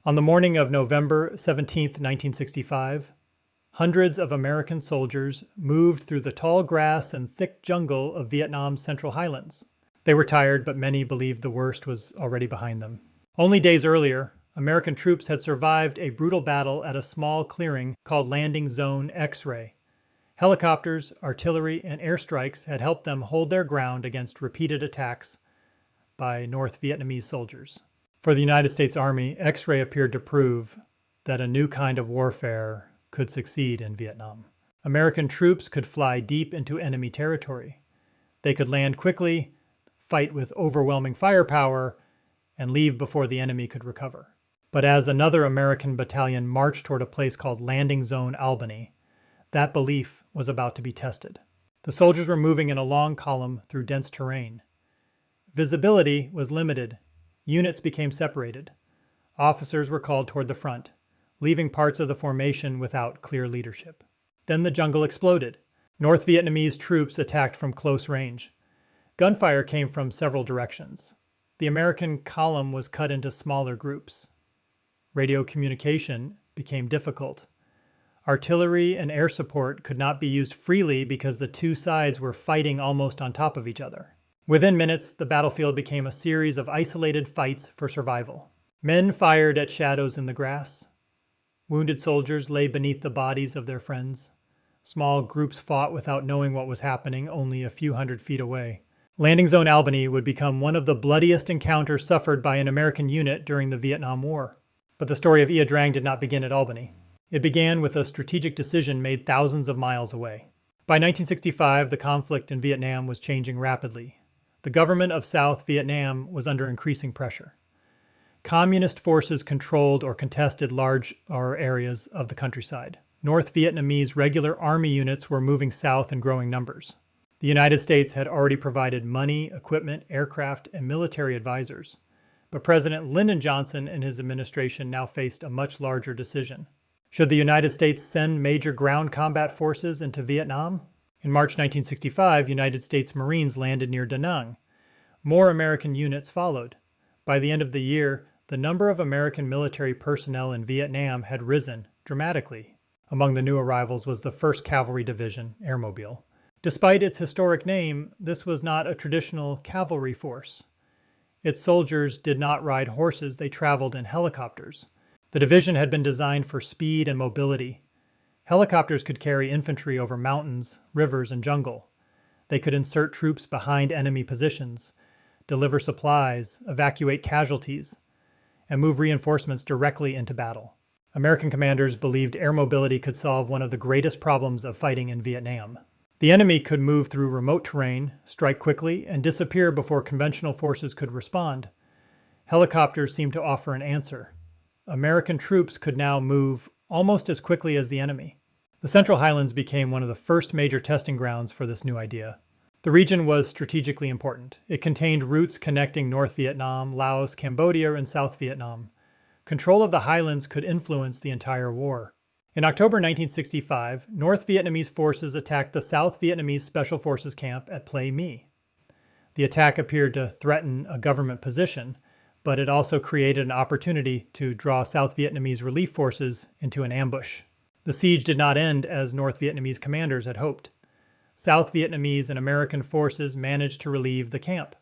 On the morning of November 17, 1965, hundreds of American soldiers moved through the tall grass and thick jungle of Vietnam's central highlands. They were tired, but many believed the worst was already behind them. Only days earlier, American troops had survived a brutal battle at a small clearing called Landing Zone X-Ray. Helicopters, artillery, and airstrikes had helped them hold their ground against repeated attacks by North Vietnamese soldiers. For the United States Army, X-Ray appeared to prove that a new kind of warfare could succeed in Vietnam. American troops could fly deep into enemy territory. They could land quickly, fight with overwhelming firepower, and leave before the enemy could recover. But as another American battalion marched toward a place called Landing Zone Albany, that belief was about to be tested. The soldiers were moving in a long column through dense terrain. Visibility was limited. Units became separated. Officers were called toward the front, leaving parts of the formation without clear leadership. Then the jungle exploded. North Vietnamese troops attacked from close range. Gunfire came from several directions. The American column was cut into smaller groups. Radio communication became difficult. Artillery and air support could not be used freely because the two sides were fighting almost on top of each other. Within minutes, the battlefield became a series of isolated fights for survival. Men fired at shadows in the grass. Wounded soldiers lay beneath the bodies of their friends. Small groups fought without knowing what was happening only a few hundred feet away. Landing Zone Albany would become one of the bloodiest encounters suffered by an American unit during the Vietnam War. But the story of Ia Drang did not begin at Albany. It began with a strategic decision made thousands of miles away. By 1965, the conflict in Vietnam was changing rapidly. The government of South Vietnam was under increasing pressure. Communist forces controlled or contested large areas of the countryside. North Vietnamese regular army units were moving south in growing numbers. The United States had already provided money, equipment, aircraft, and military advisors. But President Lyndon Johnson and his administration now faced a much larger decision. Should the United States send major ground combat forces into Vietnam? In March 1965, United States Marines landed near Da Nang. More American units followed. By the end of the year, the number of American military personnel in Vietnam had risen dramatically. Among the new arrivals was the 1st Cavalry Division, Airmobile. Despite its historic name, this was not a traditional cavalry force. Its soldiers did not ride horses, they traveled in helicopters. The division had been designed for speed and mobility. Helicopters could carry infantry over mountains, rivers, and jungle. They could insert troops behind enemy positions, deliver supplies, evacuate casualties, and move reinforcements directly into battle. American commanders believed air mobility could solve one of the greatest problems of fighting in Vietnam. The enemy could move through remote terrain, strike quickly, and disappear before conventional forces could respond. Helicopters seemed to offer an answer. American troops could now move almost as quickly as the enemy. The Central Highlands became one of the first major testing grounds for this new idea. The region was strategically important. It contained routes connecting North Vietnam, Laos, Cambodia, and South Vietnam. Control of the highlands could influence the entire war. In October 1965, North Vietnamese forces attacked the South Vietnamese Special Forces camp at Plei My. The attack appeared to threaten a government position, but it also created an opportunity to draw South Vietnamese relief forces into an ambush. The siege did not end as North Vietnamese commanders had hoped. South Vietnamese and American forces managed to relieve the camp.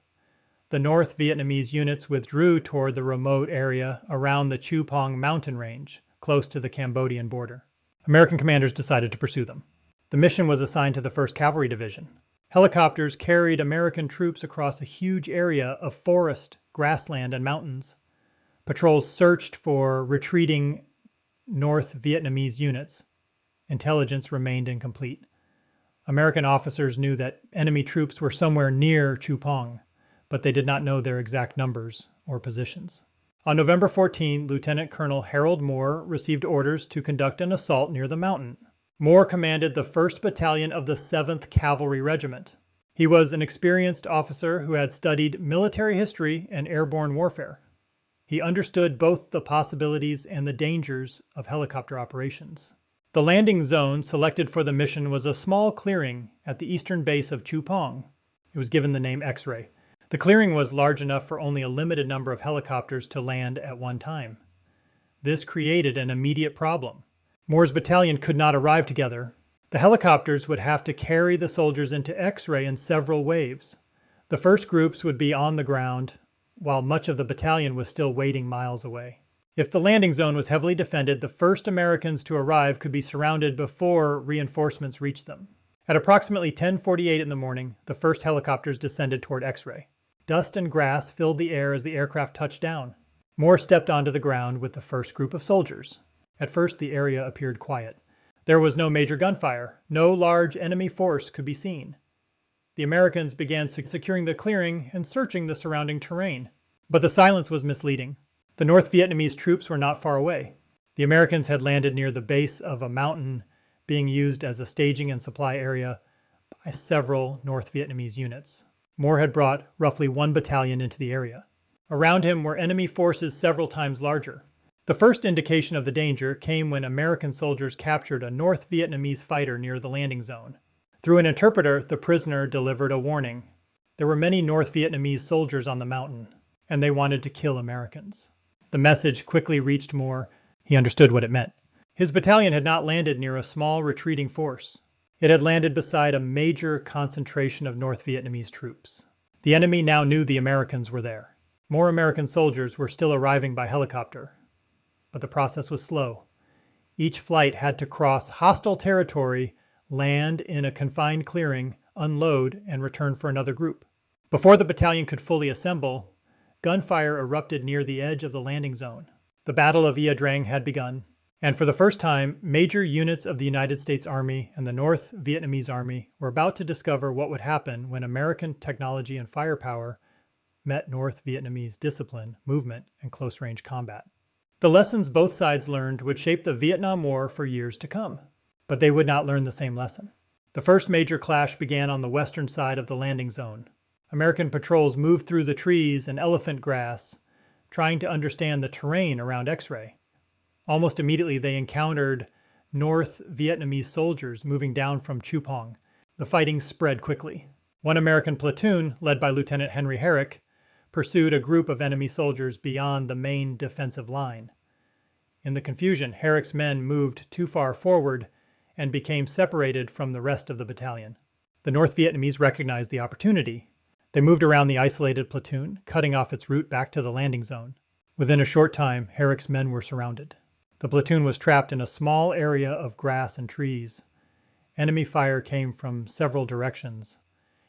The North Vietnamese units withdrew toward the remote area around the Chu Pong mountain range, close to the Cambodian border. American commanders decided to pursue them. The mission was assigned to the 1st Cavalry Division. Helicopters carried American troops across a huge area of forest, grassland, and mountains. Patrols searched for retreating North Vietnamese units. Intelligence remained incomplete. American officers knew that enemy troops were somewhere near Chu Pong, but they did not know their exact numbers or positions. On November 14, Lieutenant Colonel Harold Moore received orders to conduct an assault near the mountain. Moore commanded the 1st Battalion of the 7th Cavalry Regiment. He was an experienced officer who had studied military history and airborne warfare. He understood both the possibilities and the dangers of helicopter operations. The landing zone selected for the mission was a small clearing at the eastern base of Chu Pong. It was given the name X-Ray. The clearing was large enough for only a limited number of helicopters to land at one time. This created an immediate problem. Moore's battalion could not arrive together. The helicopters would have to carry the soldiers into X-ray in several waves. The first groups would be on the ground, while much of the battalion was still waiting miles away. If the landing zone was heavily defended, the first Americans to arrive could be surrounded before reinforcements reached them. At approximately 10:48 in the morning, the first helicopters descended toward X-ray. Dust and grass filled the air as the aircraft touched down. Moore stepped onto the ground with the first group of soldiers. At first, the area appeared quiet. There was no major gunfire. No large enemy force could be seen. The Americans began securing the clearing and searching the surrounding terrain. But the silence was misleading. The North Vietnamese troops were not far away. The Americans had landed near the base of a mountain being used as a staging and supply area by several North Vietnamese units. Moore had brought roughly 1 battalion into the area. Around him were enemy forces several times larger. The first indication of the danger came when American soldiers captured a North Vietnamese fighter near the landing zone. Through an interpreter, the prisoner delivered a warning. There were many North Vietnamese soldiers on the mountain, and they wanted to kill Americans. The message quickly reached Moore. He understood what it meant. His battalion had not landed near a small retreating force. It had landed beside a major concentration of North Vietnamese troops. The enemy now knew the Americans were there. More American soldiers were still arriving by helicopter, but the process was slow. Each flight had to cross hostile territory, land in a confined clearing, unload, and return for another group. Before the battalion could fully assemble, gunfire erupted near the edge of the landing zone. The Battle of Ia Drang had begun, and for the first time, major units of the United States Army and the North Vietnamese Army were about to discover what would happen when American technology and firepower met North Vietnamese discipline, movement, and close-range combat. The lessons both sides learned would shape the Vietnam War for years to come, but they would not learn the same lesson. The first major clash began on the western side of the landing zone. American patrols moved through the trees and elephant grass, trying to understand the terrain around X-ray. Almost immediately, they encountered North Vietnamese soldiers moving down from Chu Pong. The fighting spread quickly. One American platoon, led by Lieutenant Henry Herrick, pursued a group of enemy soldiers beyond the main defensive line. In the confusion, Herrick's men moved too far forward and became separated from the rest of the battalion. The North Vietnamese recognized the opportunity. They moved around the isolated platoon, cutting off its route back to the landing zone. Within a short time, Herrick's men were surrounded. The platoon was trapped in a small area of grass and trees. Enemy fire came from several directions.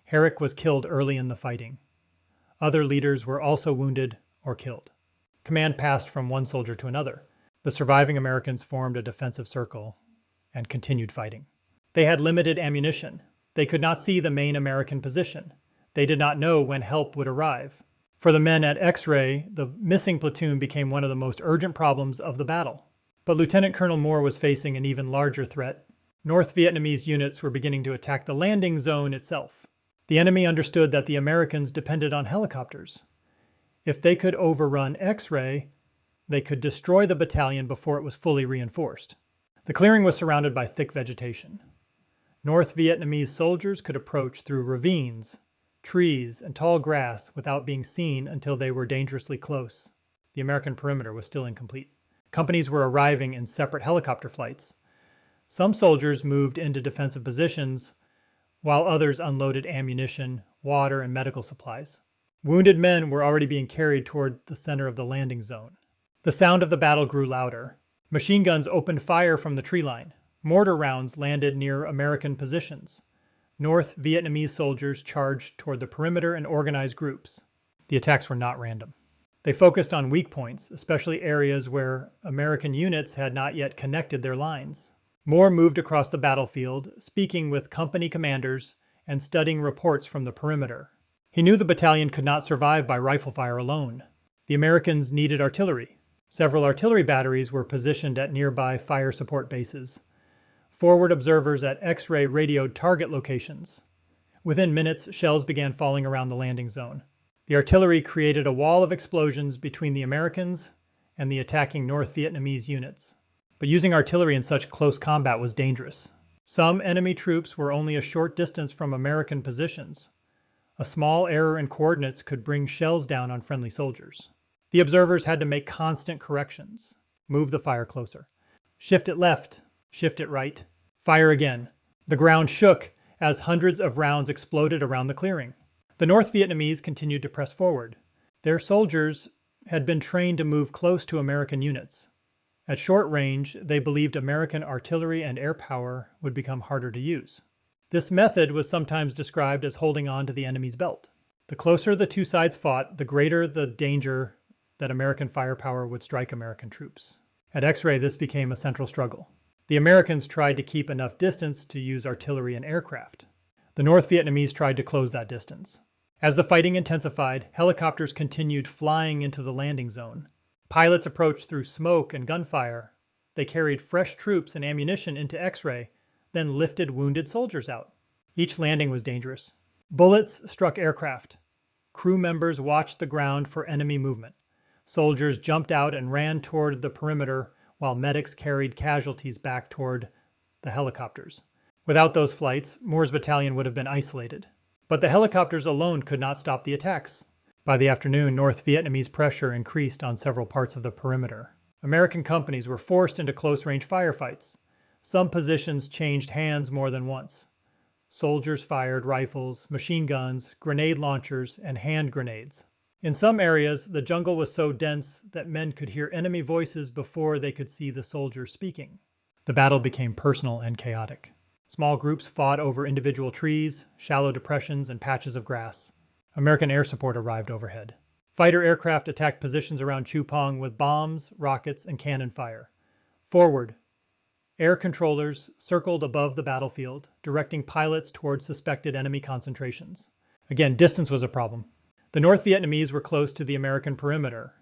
Herrick was killed early in the fighting. Other leaders were also wounded or killed. Command passed from one soldier to another. The surviving Americans formed a defensive circle and continued fighting. They had limited ammunition. They could not see the main American position. They did not know when help would arrive. For the men at X-ray, the missing platoon became one of the most urgent problems of the battle. But Lieutenant Colonel Moore was facing an even larger threat. North Vietnamese units were beginning to attack the landing zone itself. The enemy understood that the Americans depended on helicopters. If they could overrun X-ray, they could destroy the battalion before it was fully reinforced. The clearing was surrounded by thick vegetation. North Vietnamese soldiers could approach through ravines, trees, and tall grass without being seen until they were dangerously close. The American perimeter was still incomplete. Companies were arriving in separate helicopter flights. Some soldiers moved into defensive positions, while others unloaded ammunition, water, and medical supplies. Wounded men were already being carried toward the center of the landing zone. The sound of the battle grew louder. Machine guns opened fire from the tree line. Mortar rounds landed near American positions. North Vietnamese soldiers charged toward the perimeter in organized groups. The attacks were not random. They focused on weak points, especially areas where American units had not yet connected their lines. Moore moved across the battlefield, speaking with company commanders and studying reports from the perimeter. He knew the battalion could not survive by rifle fire alone. The Americans needed artillery. Several artillery batteries were positioned at nearby fire support bases. Forward observers at X-ray radioed target locations. Within minutes, shells began falling around the landing zone. The artillery created a wall of explosions between the Americans and the attacking North Vietnamese units. But using artillery in such close combat was dangerous. Some enemy troops were only a short distance from American positions. A small error in coordinates could bring shells down on friendly soldiers. The observers had to make constant corrections. Move the fire closer. Shift it left. Shift it right. Fire again. The ground shook as hundreds of rounds exploded around the clearing. The North Vietnamese continued to press forward. Their soldiers had been trained to move close to American units. At short range, they believed American artillery and air power would become harder to use. This method was sometimes described as holding on to the enemy's belt. The closer the two sides fought, the greater the danger that American firepower would strike American troops. At X-Ray, this became a central struggle. The Americans tried to keep enough distance to use artillery and aircraft. The North Vietnamese tried to close that distance. As the fighting intensified, helicopters continued flying into the landing zone. Pilots approached through smoke and gunfire. They carried fresh troops and ammunition into X-Ray, then lifted wounded soldiers out. Each landing was dangerous. Bullets struck aircraft. Crew members watched the ground for enemy movement. Soldiers jumped out and ran toward the perimeter while medics carried casualties back toward the helicopters. Without those flights, Moore's battalion would have been isolated. But the helicopters alone could not stop the attacks. By the afternoon, North Vietnamese pressure increased on several parts of the perimeter. American companies were forced into close-range firefights. Some positions changed hands more than once. Soldiers fired rifles, machine guns, grenade launchers, and hand grenades. In some areas, the jungle was so dense that men could hear enemy voices before they could see the soldiers speaking. The battle became personal and chaotic. Small groups fought over individual trees, shallow depressions, and patches of grass. American air support arrived overhead. Fighter aircraft attacked positions around Chu Pong with bombs, rockets, and cannon fire. Forward, air controllers circled above the battlefield, directing pilots toward suspected enemy concentrations. Again, distance was a problem. The North Vietnamese were close to the American perimeter.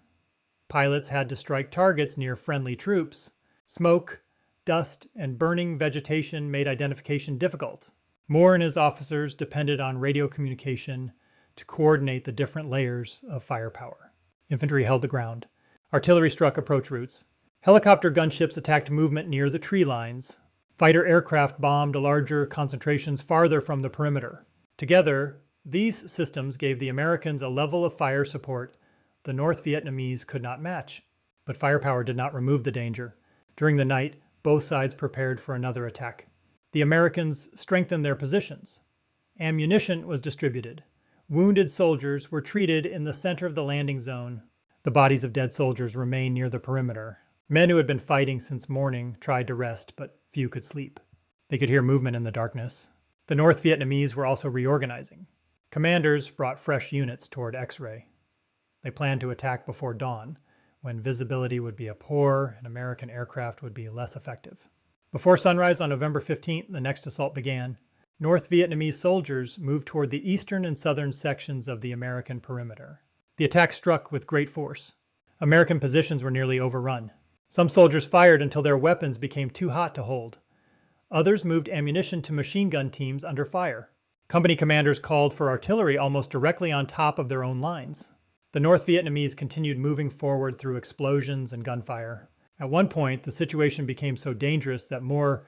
Pilots had to strike targets near friendly troops. Smoke, dust, and burning vegetation made identification difficult. Moore and his officers depended on radio communication to coordinate the different layers of firepower. Infantry held the ground. Artillery struck approach routes. Helicopter gunships attacked movement near the tree lines. Fighter aircraft bombed larger concentrations farther from the perimeter. Together, these systems gave the Americans a level of fire support the North Vietnamese could not match. But firepower did not remove the danger. During the night, both sides prepared for another attack. The Americans strengthened their positions. Ammunition was distributed. Wounded soldiers were treated in the center of the landing zone. The bodies of dead soldiers remained near the perimeter. Men who had been fighting since morning tried to rest, but few could sleep. They could hear movement in the darkness. The North Vietnamese were also reorganizing. Commanders brought fresh units toward X-Ray. They planned to attack before dawn, when visibility would be poor and American aircraft would be less effective. Before sunrise on November 15th, the next assault began. North Vietnamese soldiers moved toward the eastern and southern sections of the American perimeter. The attack struck with great force. American positions were nearly overrun. Some soldiers fired until their weapons became too hot to hold. Others moved ammunition to machine gun teams under fire. Company commanders called for artillery almost directly on top of their own lines. The North Vietnamese continued moving forward through explosions and gunfire. At one point, the situation became so dangerous that Moore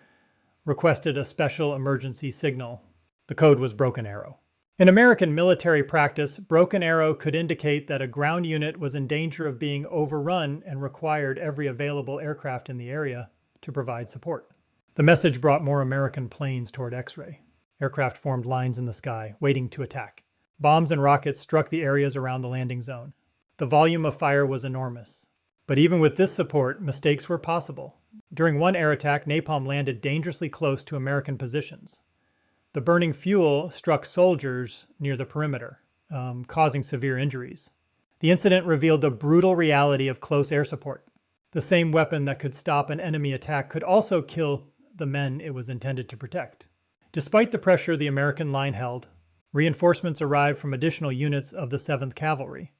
requested a special emergency signal. The code was Broken Arrow. In American military practice, Broken Arrow could indicate that a ground unit was in danger of being overrun and required every available aircraft in the area to provide support. The message brought more American planes toward X-Ray. Aircraft formed lines in the sky, waiting to attack. Bombs and rockets struck the areas around the landing zone. The volume of fire was enormous. But even with this support, mistakes were possible. During one air attack, napalm landed dangerously close to American positions. The burning fuel struck soldiers near the perimeter, causing severe injuries. The incident revealed the brutal reality of close air support. The same weapon that could stop an enemy attack could also kill the men it was intended to protect. Despite the pressure the American line held, reinforcements arrived from additional units of the 7th Cavalry.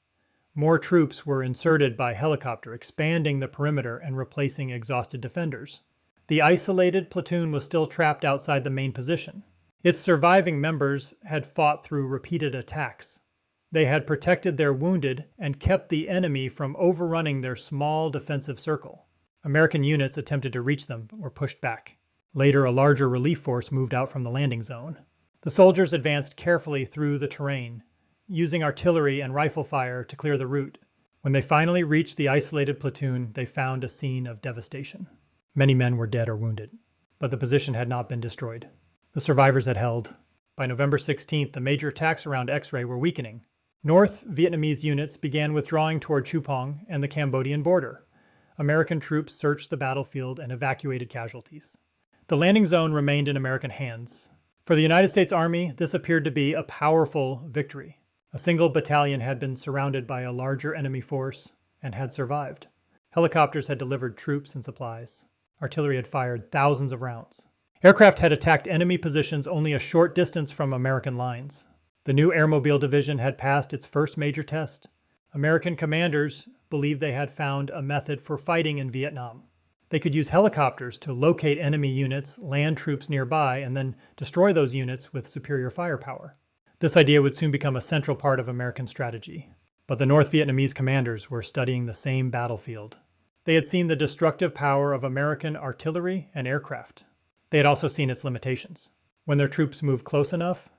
More troops were inserted by helicopter, expanding the perimeter and replacing exhausted defenders. The isolated platoon was still trapped outside the main position. Its surviving members had fought through repeated attacks. They had protected their wounded and kept the enemy from overrunning their small defensive circle. American units attempted to reach them, but were pushed back. Later, a larger relief force moved out from the landing zone. The soldiers advanced carefully through the terrain, using artillery and rifle fire to clear the route. When they finally reached the isolated platoon, they found a scene of devastation. Many men were dead or wounded, but the position had not been destroyed. The survivors had held. By November 16th, the major attacks around X-Ray were weakening. North Vietnamese units began withdrawing toward Chu Pong and the Cambodian border. American troops searched the battlefield and evacuated casualties. The landing zone remained in American hands. For the United States Army, this appeared to be a powerful victory. A single battalion had been surrounded by a larger enemy force and had survived. Helicopters had delivered troops and supplies. Artillery had fired thousands of rounds. Aircraft had attacked enemy positions only a short distance from American lines. The new Airmobile Division had passed its first major test. American commanders believed they had found a method for fighting in Vietnam. They could use helicopters to locate enemy units, land troops nearby, and then destroy those units with superior firepower. This idea would soon become a central part of American strategy. But the North Vietnamese commanders were studying the same battlefield. They had seen the destructive power of American artillery and aircraft. They had also seen its limitations. When their troops moved close enough,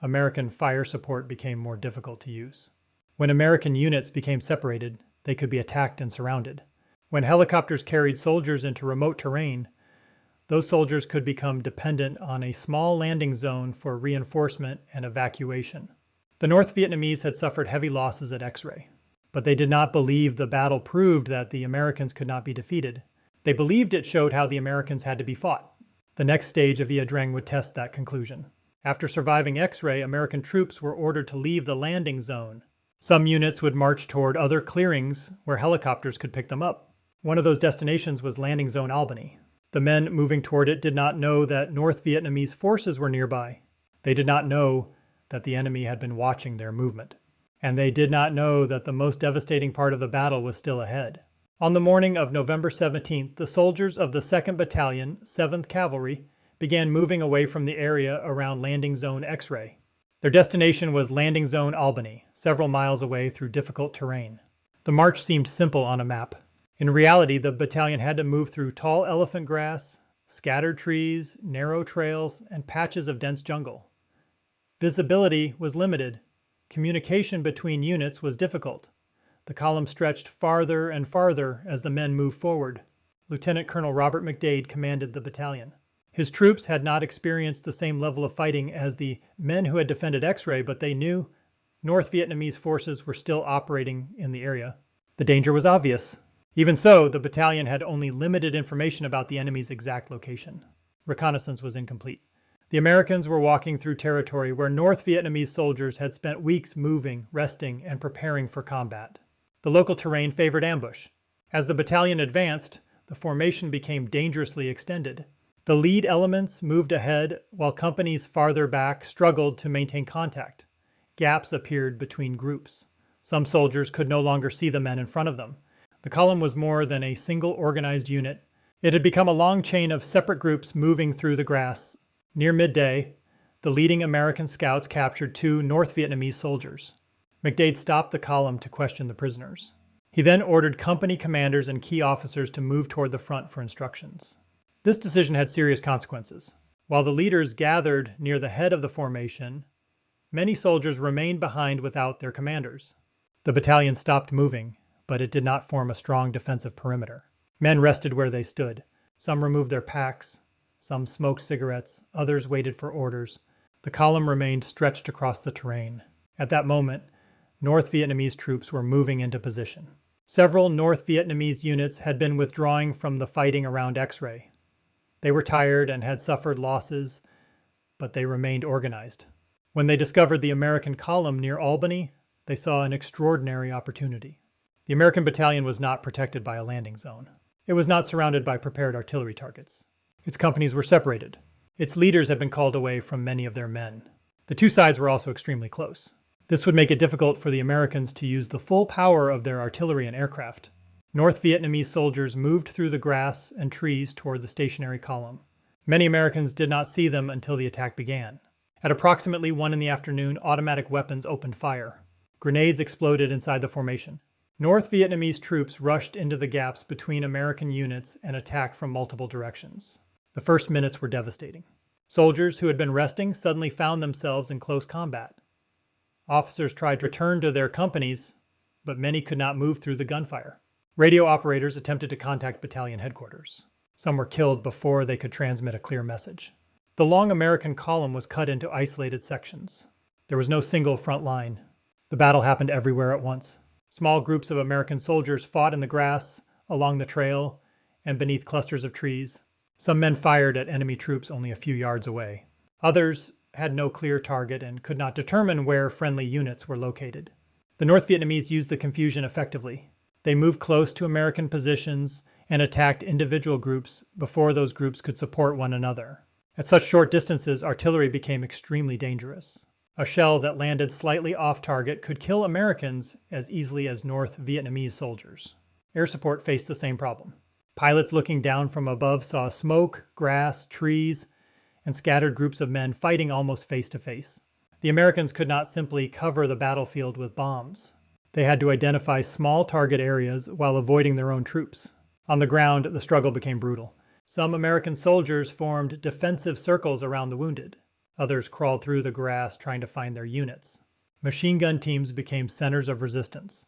American fire support became more difficult to use. When American units became separated, they could be attacked and surrounded. When helicopters carried soldiers into remote terrain, those soldiers could become dependent on a small landing zone for reinforcement and evacuation. The North Vietnamese had suffered heavy losses at X-Ray, but they did not believe the battle proved that the Americans could not be defeated. They believed it showed how the Americans had to be fought. The next stage of Ia Drang would test that conclusion. After surviving X-Ray, American troops were ordered to leave the landing zone. Some units would march toward other clearings where helicopters could pick them up. One of those destinations was Landing Zone Albany. The men moving toward it did not know that North Vietnamese forces were nearby. They did not know that the enemy had been watching their movement. And they did not know that the most devastating part of the battle was still ahead. On the morning of November 17th, the soldiers of the 2nd Battalion, 7th Cavalry, began moving away from the area around Landing Zone X-Ray. Their destination was Landing Zone Albany, several miles away through difficult terrain. The march seemed simple on a map. In reality, the battalion had to move through tall elephant grass, scattered trees, narrow trails, and patches of dense jungle. Visibility was limited. Communication between units was difficult. The column stretched farther and farther as the men moved forward. Lieutenant Colonel Robert McDade commanded the battalion. His troops had not experienced the same level of fighting as the men who had defended X-Ray, but they knew North Vietnamese forces were still operating in the area. The danger was obvious. Even so, the battalion had only limited information about the enemy's exact location. Reconnaissance was incomplete. The Americans were walking through territory where North Vietnamese soldiers had spent weeks moving, resting, and preparing for combat. The local terrain favored ambush. As the battalion advanced, the formation became dangerously extended. The lead elements moved ahead while companies farther back struggled to maintain contact. Gaps appeared between groups. Some soldiers could no longer see the men in front of them. The column was more than a single organized unit. It had become a long chain of separate groups moving through the grass. Near midday, the leading American scouts captured 2 North Vietnamese soldiers. McDade stopped the column to question the prisoners. He then ordered company commanders and key officers to move toward the front for instructions. This decision had serious consequences. While the leaders gathered near the head of the formation, many soldiers remained behind without their commanders. The battalion stopped moving, but it did not form a strong defensive perimeter. Men rested where they stood. Some removed their packs, some smoked cigarettes, others waited for orders. The column remained stretched across the terrain. At that moment, North Vietnamese troops were moving into position. Several North Vietnamese units had been withdrawing from the fighting around X-Ray. They were tired and had suffered losses, but they remained organized. When they discovered the American column near Albany, they saw an extraordinary opportunity. The American battalion was not protected by a landing zone. It was not surrounded by prepared artillery targets. Its companies were separated. Its leaders had been called away from many of their men. The two sides were also extremely close. This would make it difficult for the Americans to use the full power of their artillery and aircraft. North Vietnamese soldiers moved through the grass and trees toward the stationary column. Many Americans did not see them until the attack began. At approximately 1 in the afternoon, automatic weapons opened fire. Grenades exploded inside the formation. North Vietnamese troops rushed into the gaps between American units and attacked from multiple directions. The first minutes were devastating. Soldiers who had been resting suddenly found themselves in close combat. Officers tried to return to their companies, but many could not move through the gunfire. Radio operators attempted to contact battalion headquarters. Some were killed before they could transmit a clear message. The long American column was cut into isolated sections. There was no single front line. The battle happened everywhere at once. Small groups of American soldiers fought in the grass, along the trail, and beneath clusters of trees. Some men fired at enemy troops only a few yards away. Others had no clear target and could not determine where friendly units were located. The North Vietnamese used the confusion effectively. They moved close to American positions and attacked individual groups before those groups could support one another. At such short distances, artillery became extremely dangerous. A shell that landed slightly off target could kill Americans as easily as North Vietnamese soldiers. Air support faced the same problem. Pilots looking down from above saw smoke, grass, trees, and scattered groups of men fighting almost face to face. The Americans could not simply cover the battlefield with bombs. They had to identify small target areas while avoiding their own troops. On the ground, the struggle became brutal. Some American soldiers formed defensive circles around the wounded. Others crawled through the grass trying to find their units. Machine gun teams became centers of resistance.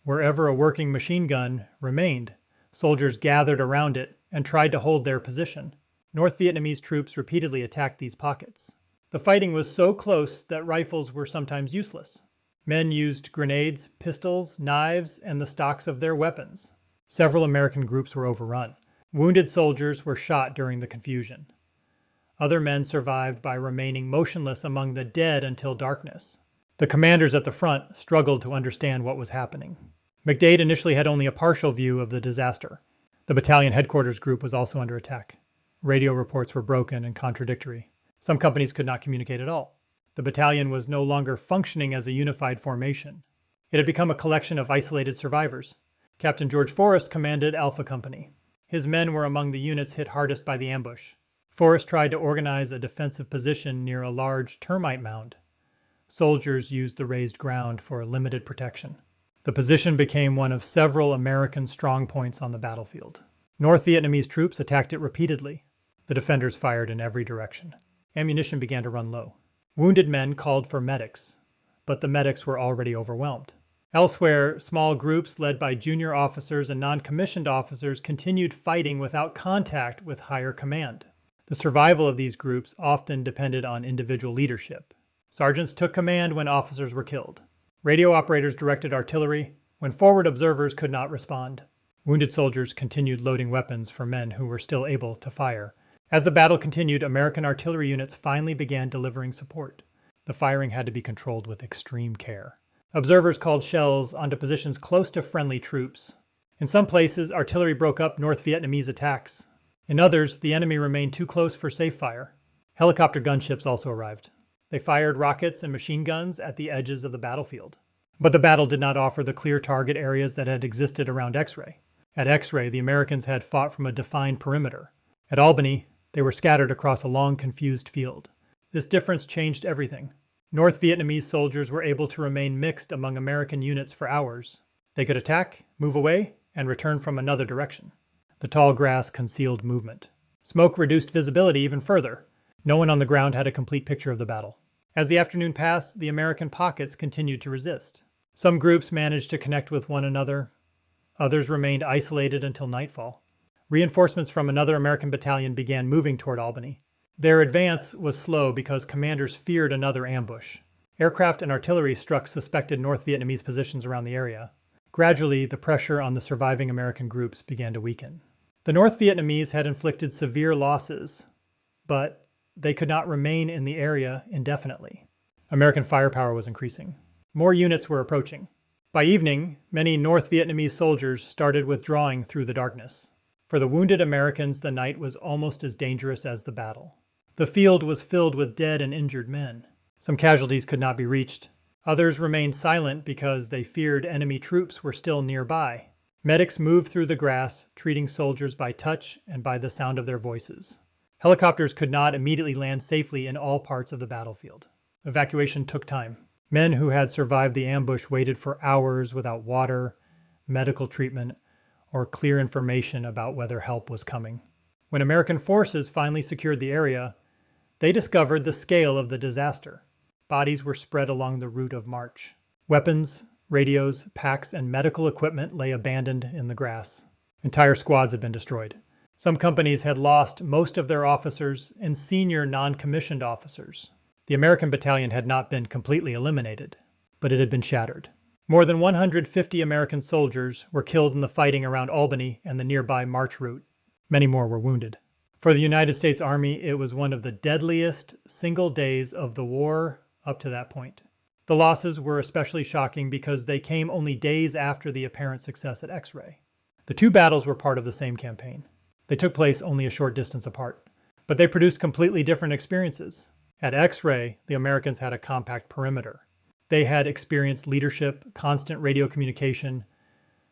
Wherever a working machine gun remained, soldiers gathered around it and tried to hold their position. North Vietnamese troops repeatedly attacked these pockets. The fighting was so close that rifles were sometimes useless. Men used grenades, pistols, knives, and the stocks of their weapons. Several American groups were overrun. Wounded soldiers were shot during the confusion. Other men survived by remaining motionless among the dead until darkness. The commanders at the front struggled to understand what was happening. McDade initially had only a partial view of the disaster. The battalion headquarters group was also under attack. Radio reports were broken and contradictory. Some companies could not communicate at all. The battalion was no longer functioning as a unified formation. It had become a collection of isolated survivors. Captain George Forrest commanded Alpha Company. His men were among the units hit hardest by the ambush. Forrest tried to organize a defensive position near a large termite mound. Soldiers used the raised ground for limited protection. The position became one of several American strongpoints on the battlefield. North Vietnamese troops attacked it repeatedly. The defenders fired in every direction. Ammunition began to run low. Wounded men called for medics, but the medics were already overwhelmed. Elsewhere, small groups led by junior officers and non-commissioned officers continued fighting without contact with higher command. The survival of these groups often depended on individual leadership. Sergeants took command when officers were killed. Radio operators directed artillery when forward observers could not respond. Wounded soldiers continued loading weapons for men who were still able to fire. As the battle continued, American artillery units finally began delivering support. The firing had to be controlled with extreme care. Observers called shells onto positions close to friendly troops. In some places, artillery broke up North Vietnamese attacks. In others, the enemy remained too close for safe fire. Helicopter gunships also arrived. They fired rockets and machine guns at the edges of the battlefield. But the battle did not offer the clear target areas that had existed around X-Ray. At X-Ray, the Americans had fought from a defined perimeter. At Albany, they were scattered across a long, confused field. This difference changed everything. North Vietnamese soldiers were able to remain mixed among American units for hours. They could attack, move away, and return from another direction. The tall grass concealed movement. Smoke reduced visibility even further. No one on the ground had a complete picture of the battle. As the afternoon passed, the American pockets continued to resist. Some groups managed to connect with one another. Others remained isolated until nightfall. Reinforcements from another American battalion began moving toward Albany. Their advance was slow because commanders feared another ambush. Aircraft and artillery struck suspected North Vietnamese positions around the area. Gradually, the pressure on the surviving American groups began to weaken. The North Vietnamese had inflicted severe losses, but they could not remain in the area indefinitely. American firepower was increasing. More units were approaching. By evening, many North Vietnamese soldiers started withdrawing through the darkness. For the wounded Americans, the night was almost as dangerous as the battle. The field was filled with dead and injured men. Some casualties could not be reached. Others remained silent because they feared enemy troops were still nearby. Medics moved through the grass, treating soldiers by touch and by the sound of their voices. Helicopters could not immediately land safely in all parts of the battlefield. Evacuation took time. Men who had survived the ambush waited for hours without water, medical treatment, or clear information about whether help was coming. When American forces finally secured the area, they discovered the scale of the disaster. Bodies were spread along the route of march. Weapons, radios, packs, and medical equipment lay abandoned in the grass. Entire squads had been destroyed. Some companies had lost most of their officers and senior non-commissioned officers. The American battalion had not been completely eliminated, but it had been shattered. More than 150 American soldiers were killed in the fighting around Albany and the nearby march route. Many more were wounded. For the United States Army, it was one of the deadliest single days of the war up to that point. The losses were especially shocking because they came only days after the apparent success at X-Ray. The two battles were part of the same campaign. They took place only a short distance apart, but they produced completely different experiences. At X-Ray, the Americans had a compact perimeter. They had experienced leadership, constant radio communication,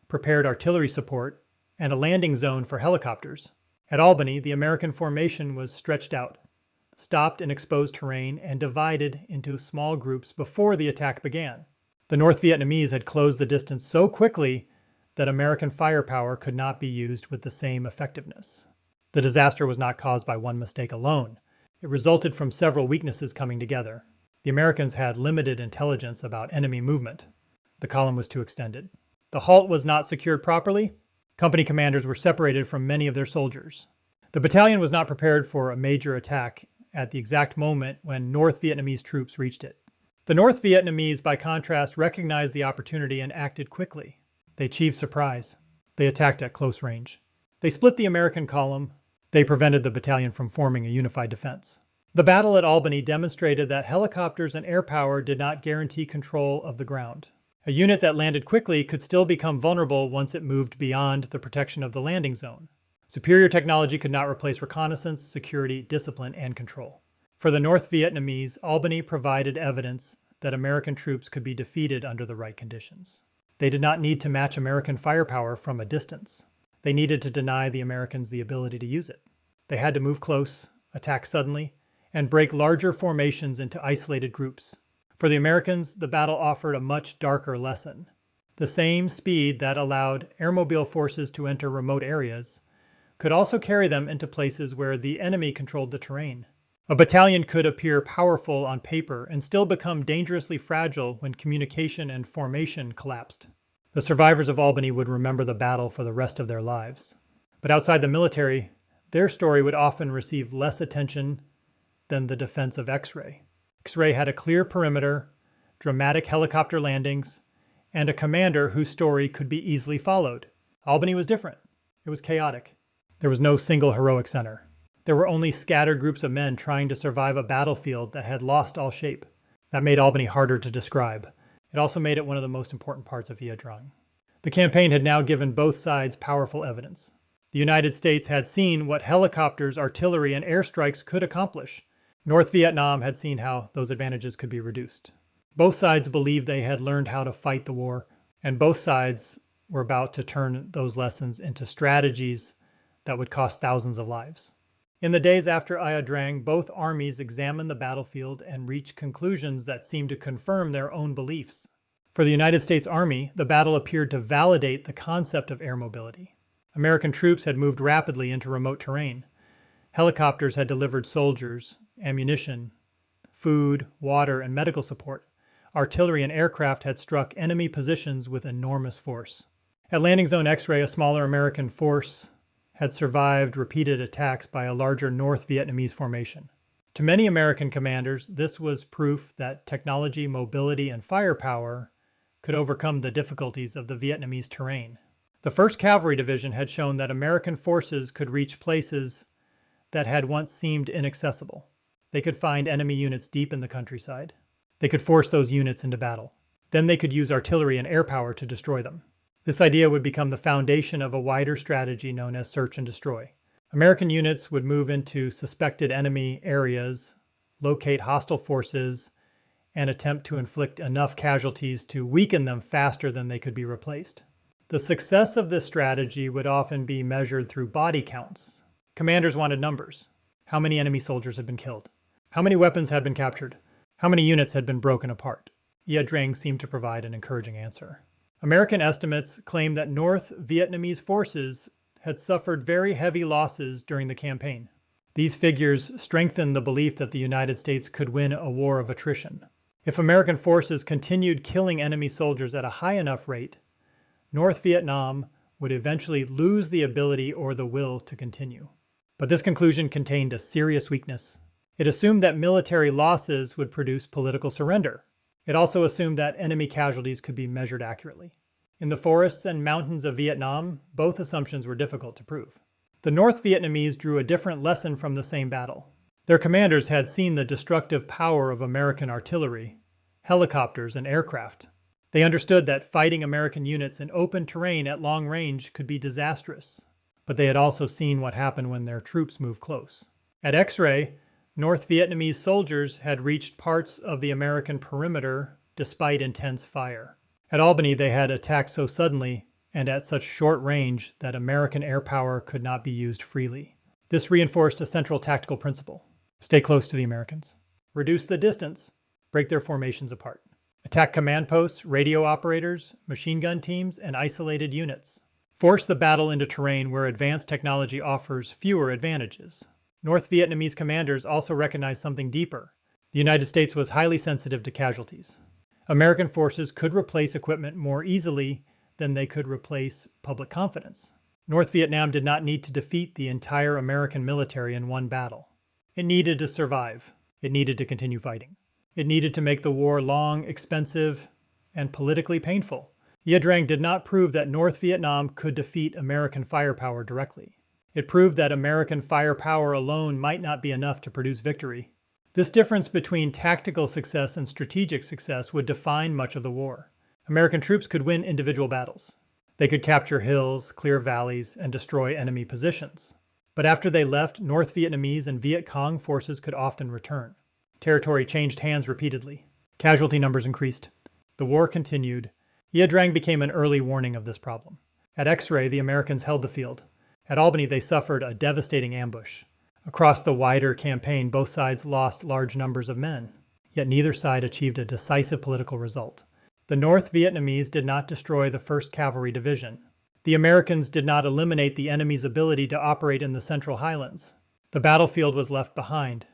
prepared artillery support, and a landing zone for helicopters. At Albany, the American formation was stretched out, stopped in exposed terrain, and divided into small groups before the attack began. The North Vietnamese had closed the distance so quickly that American firepower could not be used with the same effectiveness. The disaster was not caused by one mistake alone. It resulted from several weaknesses coming together. The Americans had limited intelligence about enemy movement. The column was too extended. The halt was not secured properly. Company commanders were separated from many of their soldiers. The battalion was not prepared for a major attack at the exact moment when North Vietnamese troops reached it. The North Vietnamese, by contrast, recognized the opportunity and acted quickly. They achieved surprise. They attacked at close range. They split the American column. They prevented the battalion from forming a unified defense. The battle at Albany demonstrated that helicopters and air power did not guarantee control of the ground. A unit that landed quickly could still become vulnerable once it moved beyond the protection of the landing zone. Superior technology could not replace reconnaissance, security, discipline, and control. For the North Vietnamese, Albany provided evidence that American troops could be defeated under the right conditions. They did not need to match American firepower from a distance. They needed to deny the Americans the ability to use it. They had to move close, attack suddenly, and break larger formations into isolated groups. For the Americans, the battle offered a much darker lesson. The same speed that allowed airmobile forces to enter remote areas could also carry them into places where the enemy controlled the terrain. A battalion could appear powerful on paper and still become dangerously fragile when communication and formation collapsed. The survivors of Albany would remember the battle for the rest of their lives. But outside the military, their story would often receive less attention than the defense of X-Ray. X-Ray had a clear perimeter, dramatic helicopter landings, and a commander whose story could be easily followed. Albany was different. It was chaotic. There was no single heroic center. There were only scattered groups of men trying to survive a battlefield that had lost all shape. That made Albany harder to describe. It also made it one of the most important parts of Ia Drang. The campaign had now given both sides powerful evidence. The United States had seen what helicopters, artillery, and airstrikes could accomplish. North Vietnam had seen how those advantages could be reduced. Both sides believed they had learned how to fight the war, and both sides were about to turn those lessons into strategies that would cost thousands of lives. In the days after Ia Drang, both armies examined the battlefield and reached conclusions that seemed to confirm their own beliefs. For the United States Army, the battle appeared to validate the concept of air mobility. American troops had moved rapidly into remote terrain. Helicopters had delivered soldiers, ammunition, food, water, and medical support. Artillery and aircraft had struck enemy positions with enormous force. At Landing Zone X-Ray, a smaller American force had survived repeated attacks by a larger North Vietnamese formation. To many American commanders, this was proof that technology, mobility, and firepower could overcome the difficulties of the Vietnamese terrain. The 1st Cavalry Division had shown that American forces could reach places that had once seemed inaccessible. They could find enemy units deep in the countryside. They could force those units into battle. Then they could use artillery and air power to destroy them. This idea would become the foundation of a wider strategy known as search and destroy. American units would move into suspected enemy areas, locate hostile forces, and attempt to inflict enough casualties to weaken them faster than they could be replaced. The success of this strategy would often be measured through body counts. Commanders wanted numbers. How many enemy soldiers had been killed? How many weapons had been captured? How many units had been broken apart? Ia Drang seemed to provide an encouraging answer. American estimates claim that North Vietnamese forces had suffered very heavy losses during the campaign. These figures strengthen the belief that the United States could win a war of attrition. If American forces continued killing enemy soldiers at a high enough rate, North Vietnam would eventually lose the ability or the will to continue. But this conclusion contained a serious weakness. It assumed that military losses would produce political surrender. It also assumed that enemy casualties could be measured accurately. In the forests and mountains of Vietnam, both assumptions were difficult to prove. The North Vietnamese drew a different lesson from the same battle. Their commanders had seen the destructive power of American artillery, helicopters, and aircraft. They understood that fighting American units in open terrain at long range could be disastrous, but they had also seen what happened when their troops moved close. At X-ray, North Vietnamese soldiers had reached parts of the American perimeter despite intense fire. At Albany, they had attacked so suddenly and at such short range that American air power could not be used freely. This reinforced a central tactical principle: stay close to the Americans, reduce the distance, break their formations apart. Attack command posts, radio operators, machine gun teams, and isolated units. Force the battle into terrain where advanced technology offers fewer advantages. North Vietnamese commanders also recognized something deeper. The United States was highly sensitive to casualties. American forces could replace equipment more easily than they could replace public confidence. North Vietnam did not need to defeat the entire American military in one battle. It needed to survive. It needed to continue fighting. It needed to make the war long, expensive, and politically painful. Ia Drang did not prove that North Vietnam could defeat American firepower directly. It proved that American firepower alone might not be enough to produce victory. This difference between tactical success and strategic success would define much of the war. American troops could win individual battles. They could capture hills, clear valleys, and destroy enemy positions. But after they left, North Vietnamese and Viet Cong forces could often return. Territory changed hands repeatedly. Casualty numbers increased. The war continued. Ia Drang became an early warning of this problem. At X-ray, the Americans held the field. At Albany, they suffered a devastating ambush. Across the wider campaign, both sides lost large numbers of men, yet neither side achieved a decisive political result. The North Vietnamese did not destroy the First Cavalry Division. The Americans did not eliminate the enemy's ability to operate in the Central Highlands. The battlefield was left behind,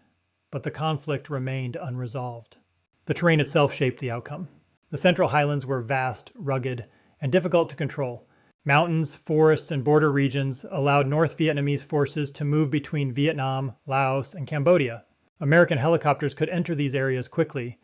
but the conflict remained unresolved. The terrain itself shaped the outcome. The Central Highlands were vast, rugged, and difficult to control. Mountains, forests, and border regions allowed North Vietnamese forces to move between Vietnam, Laos, and Cambodia. American helicopters could enter these areas quickly,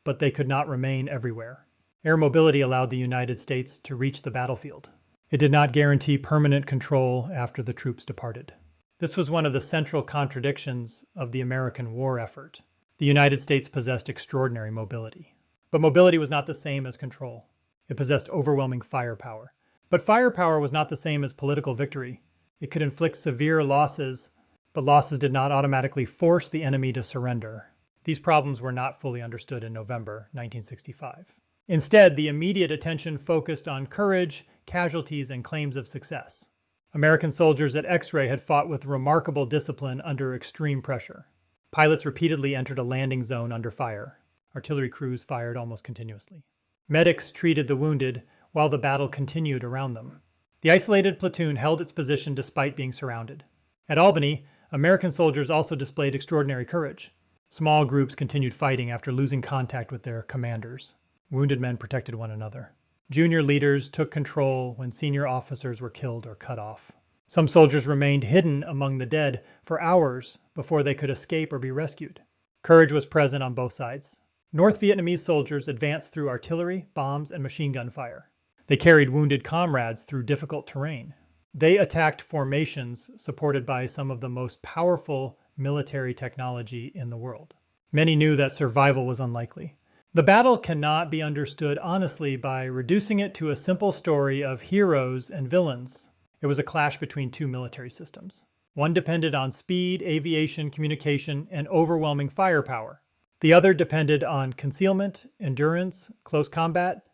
but they could not remain everywhere. Air mobility allowed the United States to reach the battlefield. It did not guarantee permanent control after the troops departed. This was one of the central contradictions of the American war effort. The United States possessed extraordinary mobility. But mobility was not the same as control. It possessed overwhelming firepower. But firepower was not the same as political victory. It could inflict severe losses, but losses did not automatically force the enemy to surrender. These problems were not fully understood in November 1965. Instead, the immediate attention focused on courage, casualties, and claims of success. American soldiers at X-ray had fought with remarkable discipline under extreme pressure. Pilots repeatedly entered a landing zone under fire. Artillery crews fired almost continuously. Medics treated the wounded while the battle continued around them. The isolated platoon held its position despite being surrounded. At Albany, American soldiers also displayed extraordinary courage. Small groups continued fighting after losing contact with their commanders. Wounded men protected one another. Junior leaders took control when senior officers were killed or cut off. Some soldiers remained hidden among the dead for hours before they could escape or be rescued. Courage was present on both sides. North Vietnamese soldiers advanced through artillery, bombs, and machine gun fire. They carried wounded comrades through difficult terrain. They attacked formations supported by some of the most powerful military technology in the world. Many knew that survival was unlikely. The battle cannot be understood honestly by reducing it to a simple story of heroes and villains. It was a clash between two military systems. One depended on speed, aviation, communication, and overwhelming firepower. The other depended on concealment, endurance, close combat,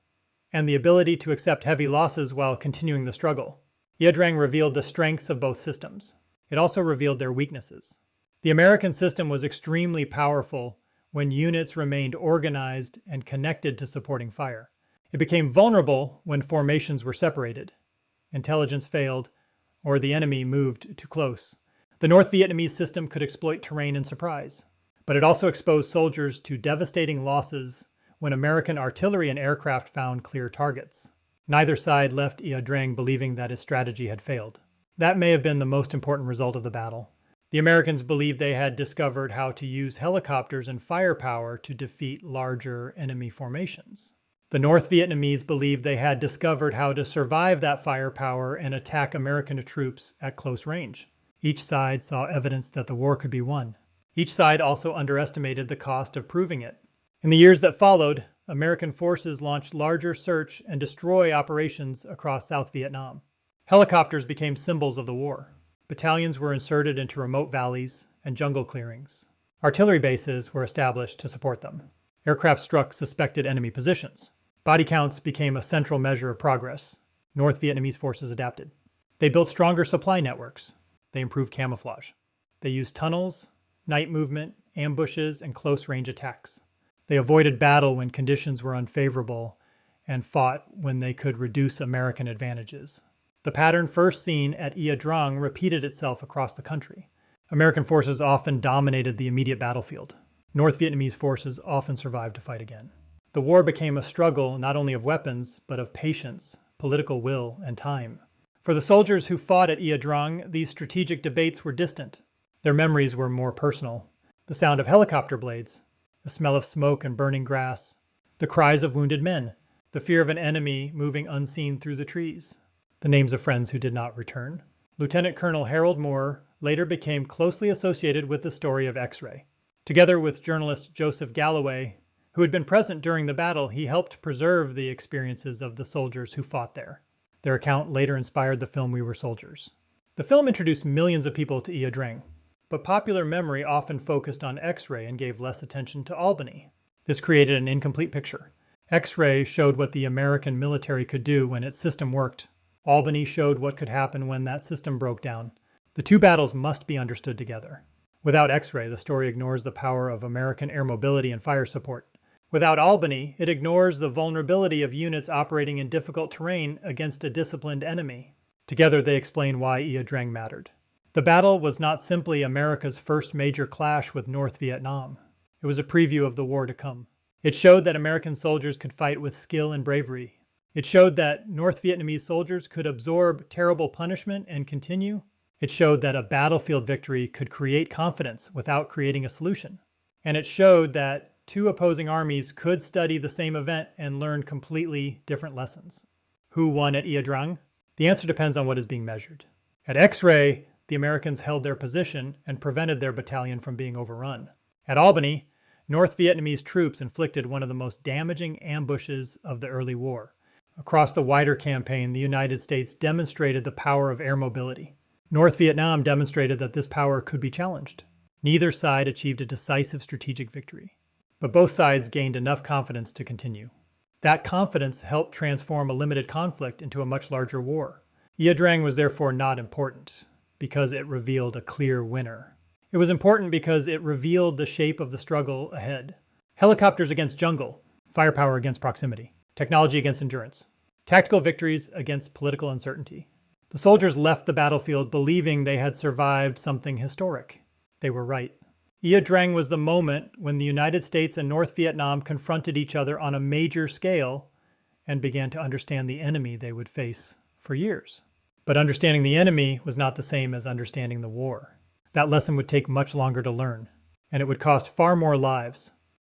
and the ability to accept heavy losses while continuing the struggle. Ia Drang revealed the strengths of both systems. It also revealed their weaknesses. The American system was extremely powerful when units remained organized and connected to supporting fire. It became vulnerable when formations were separated, intelligence failed, or the enemy moved too close. The North Vietnamese system could exploit terrain and surprise. But it also exposed soldiers to devastating losses when American artillery and aircraft found clear targets. Neither side left Ia Drang believing that his strategy had failed. That may have been the most important result of the battle. The Americans believed they had discovered how to use helicopters and firepower to defeat larger enemy formations. The North Vietnamese believed they had discovered how to survive that firepower and attack American troops at close range. Each side saw evidence that the war could be won. Each side also underestimated the cost of proving it. In the years that followed, American forces launched larger search and destroy operations across South Vietnam. Helicopters became symbols of the war. Battalions were inserted into remote valleys and jungle clearings. Artillery bases were established to support them. Aircraft struck suspected enemy positions. Body counts became a central measure of progress. North Vietnamese forces adapted. They built stronger supply networks. They improved camouflage. They used tunnels, night movement, ambushes, and close-range attacks. They avoided battle when conditions were unfavorable and fought when they could reduce American advantages. The pattern first seen at Ia Drang repeated itself across the country. American forces often dominated the immediate battlefield. North Vietnamese forces often survived to fight again. The war became a struggle not only of weapons, but of patience, political will, and time. For the soldiers who fought at Ia Drang, these strategic debates were distant. Their memories were more personal. The sound of helicopter blades, the smell of smoke and burning grass, the cries of wounded men, the fear of an enemy moving unseen through the trees, the names of friends who did not return. Lieutenant Colonel Harold Moore later became closely associated with the story of X-Ray. Together with journalist Joseph Galloway, who had been present during the battle, he helped preserve the experiences of the soldiers who fought there. Their account later inspired the film We Were Soldiers. The film introduced millions of people to Ia Drang, but popular memory often focused on X-Ray and gave less attention to Albany. This created an incomplete picture. X-Ray showed what the American military could do when its system worked. Albany showed what could happen when that system broke down. The two battles must be understood together. Without X-Ray, the story ignores the power of American air mobility and fire support. Without Albany, it ignores the vulnerability of units operating in difficult terrain against a disciplined enemy. Together, they explain why Ia Drang mattered. The battle was not simply America's first major clash with North Vietnam. It was a preview of the war to come. It showed that American soldiers could fight with skill and bravery. It showed that North Vietnamese soldiers could absorb terrible punishment and continue. It showed that a battlefield victory could create confidence without creating a solution. And it showed that two opposing armies could study the same event and learn completely different lessons. Who won at Ia Drang? The answer depends on what is being measured. At X-Ray, the Americans held their position and prevented their battalion from being overrun. At Albany, North Vietnamese troops inflicted one of the most damaging ambushes of the early war. Across the wider campaign, the United States demonstrated the power of air mobility. North Vietnam demonstrated that this power could be challenged. Neither side achieved a decisive strategic victory, but both sides gained enough confidence to continue. That confidence helped transform a limited conflict into a much larger war. Ia Drang was therefore not important because it revealed a clear winner. It was important because it revealed the shape of the struggle ahead. Helicopters against jungle, firepower against proximity, technology against endurance, tactical victories against political uncertainty. The soldiers left the battlefield believing they had survived something historic. They were right. Ia Drang was the moment when the United States and North Vietnam confronted each other on a major scale and began to understand the enemy they would face for years. But understanding the enemy was not the same as understanding the war. That lesson would take much longer to learn, and it would cost far more lives.